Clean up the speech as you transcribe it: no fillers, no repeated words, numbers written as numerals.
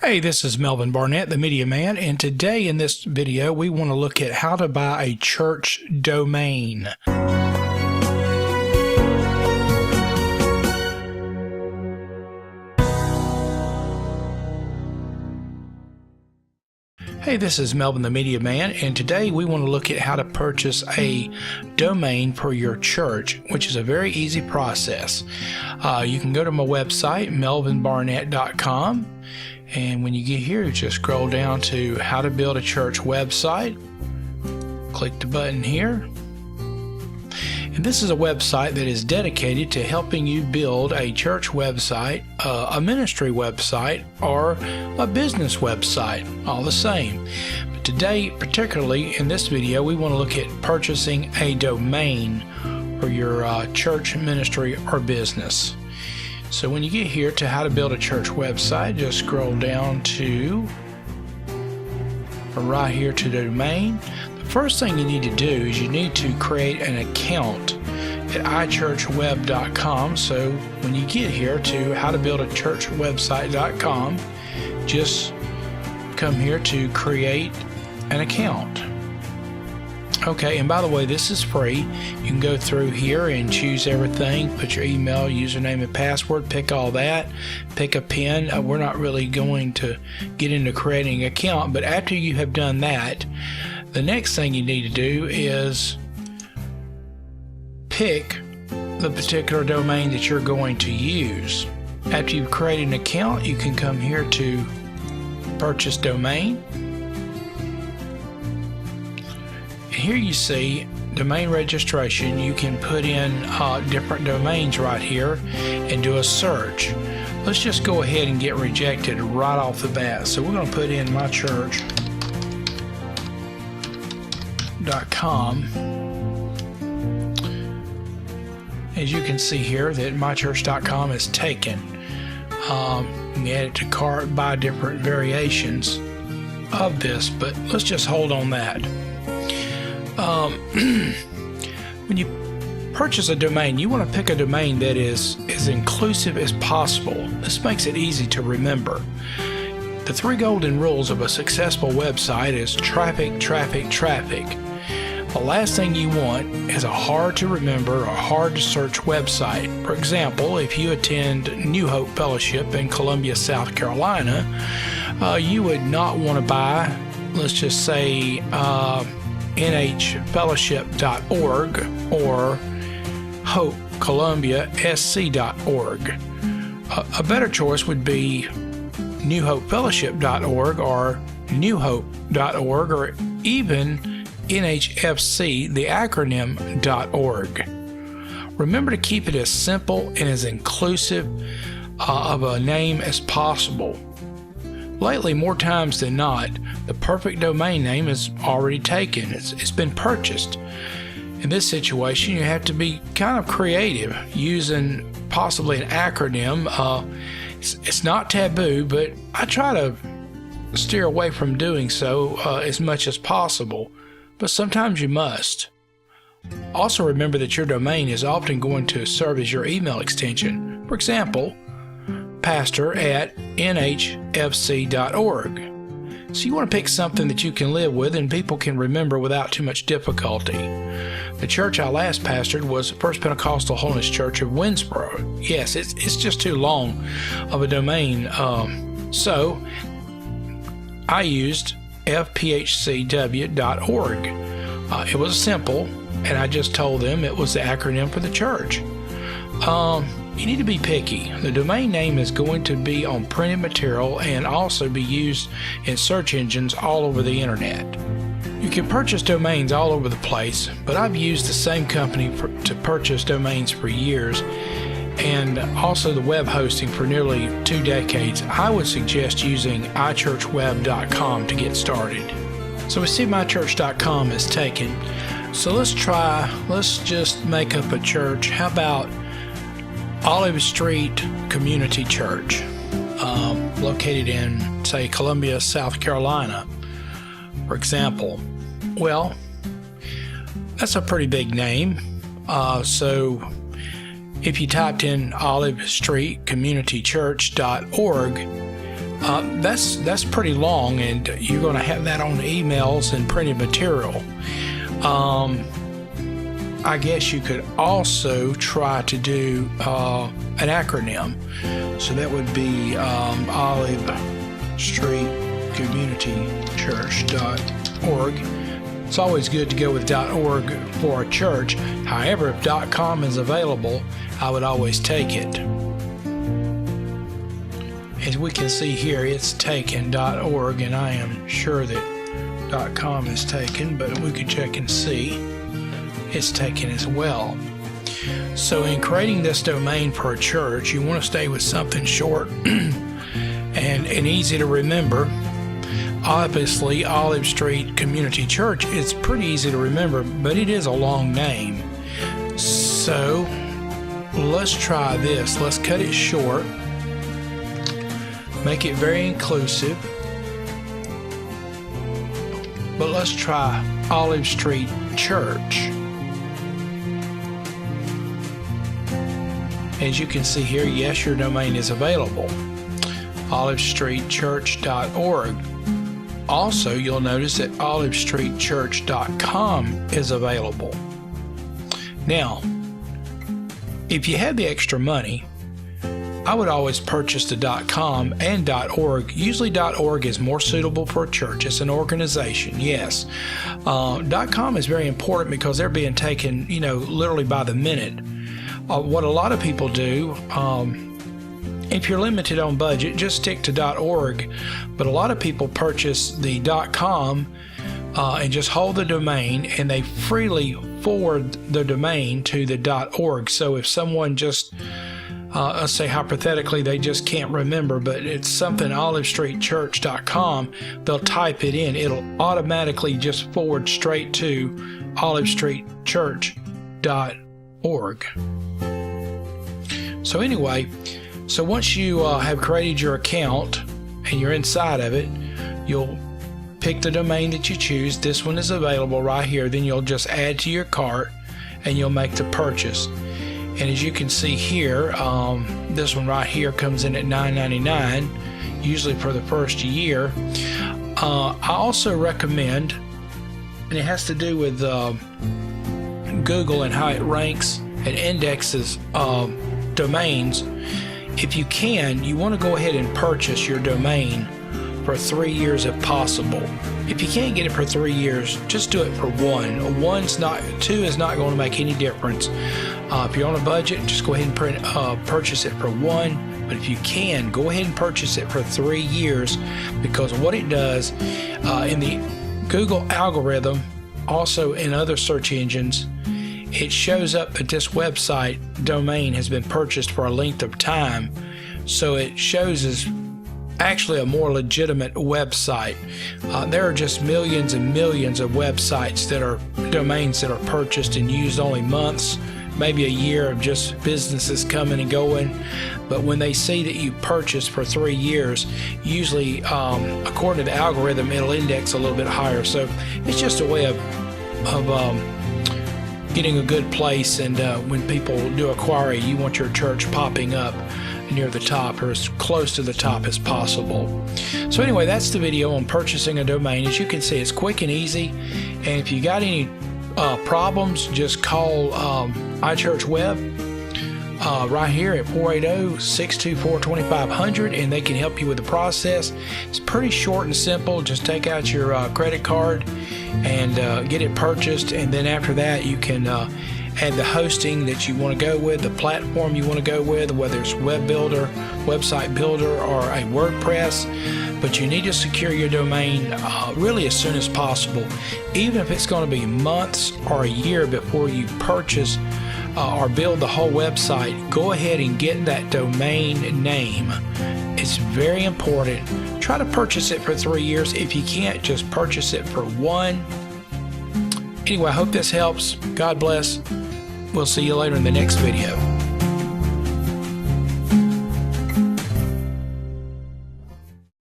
Hey, this is Melvin Barnett, the Media Man, and today in this video we want to look at how to buy a church domain. Hey, this is Melvin the Media Man, and today we want to look at how to purchase a domain for your church, which is a very easy process. You can go to my website, melvinbarnett.com, and when you get here, you just scroll down to how to build a church website. Click the button here. And this is a website that is dedicated to helping you build a church website, a ministry website, or a business website, all the same. But today, particularly in this video, we want to look at purchasing a domain for your church, ministry, or business. So when you get here to how to build a church website, just scroll down to right here to the domain. The first thing you need to do is you need to create an account at ichurchweb.com. So when you get here to how to build a church website.com, just come here to create an account. Okay, and by the way, this is free. You can go through here and choose everything, put your email, username, and password, pick all that, pick a PIN. We're not really going to get into creating an account, but after you have done that, the next thing you need to do is pick the particular domain that you're going to use. After you've created an account, you can come here to purchase domain. Here you see domain registration. You can put in different domains right here and do a search. Let's just go ahead and get rejected right off the bat. So we're going to put in mychurch.com. As you can see here that mychurch.com is taken. You can add it to cart, buy different variations of this, but let's just hold on that. When you purchase a domain, you want to pick a domain that is as inclusive as possible. This makes it easy to remember. The 3 golden rules of a successful website is traffic, traffic, traffic. The last thing you want is a hard to remember or hard to search website. For example, if you attend New Hope Fellowship in Columbia, South Carolina, you would not want to buy, let's just say, nhfellowship.org or hopecolumbia.sc.org. A better choice would be newhopefellowship.org or newhope.org or even NHFC, the acronym .org. Remember to keep it as simple and as inclusive of a name as possible. Lately, more times than not, the perfect domain name is already taken. It's been purchased. In this situation, you have to be kind of creative, using possibly an acronym. It's not taboo, but I try to steer away from doing so as much as possible. But sometimes you must. Also remember that your domain is often going to serve as your email extension. For example, pastor@nhfc.org. So you want to pick something that you can live with and people can remember without too much difficulty. The church I last pastored was First Pentecostal Holiness Church of Winsboro. Yes, it's just too long of a domain. So I used fphcw.org. It was simple, and I just told them it was the acronym for the church. You need to be picky. The domain name is going to be on printed material and also be used in search engines all over the internet. You can purchase domains all over the place, but I've used the same company to purchase domains for years and also the web hosting for nearly 2 decades. I would suggest using ichurchweb.com to get started. So we see mychurch.com is taken. So let's just make up a church. How about Olive Street Community Church, located in, say, Columbia, South Carolina, for example. Well, that's a pretty big name. So if you typed in olivestreetcommunitychurch.org, That's pretty long, and you're going to have that on emails and printed material. I guess you could also try to do an acronym. So that would be Olive Street Community Church.org. It's always good to go with .org for a church. However, if .com is available, I would always take it. As we can see here, it's taken .org, and I am sure that .com is taken, but we could check and see. It's taken as well. So in creating this domain for a church, you want to stay with something short and easy to remember. Obviously, Olive Street Community Church, it's pretty easy to remember, but it is a long name. So let's try this. Let's cut it short, make it very inclusive, but let's try Olive Street Church. As you can see here, yes, your domain is available. olivestreetchurch.org. Also, you'll notice that olivestreetchurch.com is available. Now, if you have the extra money, I would always purchase the .com and .org. Usually .org is more suitable for a church. It's an organization, yes. .com is very important because they're being taken, literally by the minute. What a lot of people do, if you're limited on budget, just stick to .org. But a lot of people purchase the .com and just hold the domain, and they freely forward the domain to the .org. So if someone just, let's say hypothetically, they just can't remember, but it's something olivestreetchurch.com, they'll type it in. It'll automatically just forward straight to olivestreetchurch.org. So anyway, so once you have created your account and you're inside of it, you'll pick the domain that you choose. This one is available right here. Then you'll just add to your cart and you'll make the purchase. And as you can see here, this one right here comes in at $9.99, usually for the first year. I also recommend, and it has to do with Google and how it ranks and indexes domains. If you can, you want to go ahead and purchase your domain for 3 years if possible. If you can't get it for 3 years, just do it for one. Two is not going to make any difference. If you're on a budget, just go ahead and purchase it for one. But if you can, go ahead and purchase it for 3 years, because what it does in the Google algorithm, also in other search engines, it shows up that this website domain has been purchased for a length of time. So it shows as actually a more legitimate website. There are just millions and millions of websites that are domains that are purchased and used only months, maybe a year of just businesses coming and going. But when they see that you purchased for 3 years, usually according to the algorithm, it'll index a little bit higher. So it's just a way of getting a good place, and when people do a query, you want your church popping up near the top or as close to the top as possible. So anyway, that's the video on purchasing a domain. As you can see, it's quick and easy, and if you got any problems, just call iChurchWeb right here at 480-624-2500, and they can help you with the process. It's pretty short and simple. Just take out your credit card and get it purchased, and then after that you can add the hosting that you want to go with, the platform you want to go with, whether it's web builder, website builder, or a WordPress. But you need to secure your domain really as soon as possible. Even if it's going to be months or a year before you purchase or build the whole website, go ahead and get that domain name. It's very important. Try to purchase it for 3 years. If you can't, just purchase it for one. Anyway, I hope this helps. God bless. We'll see you later in the next video.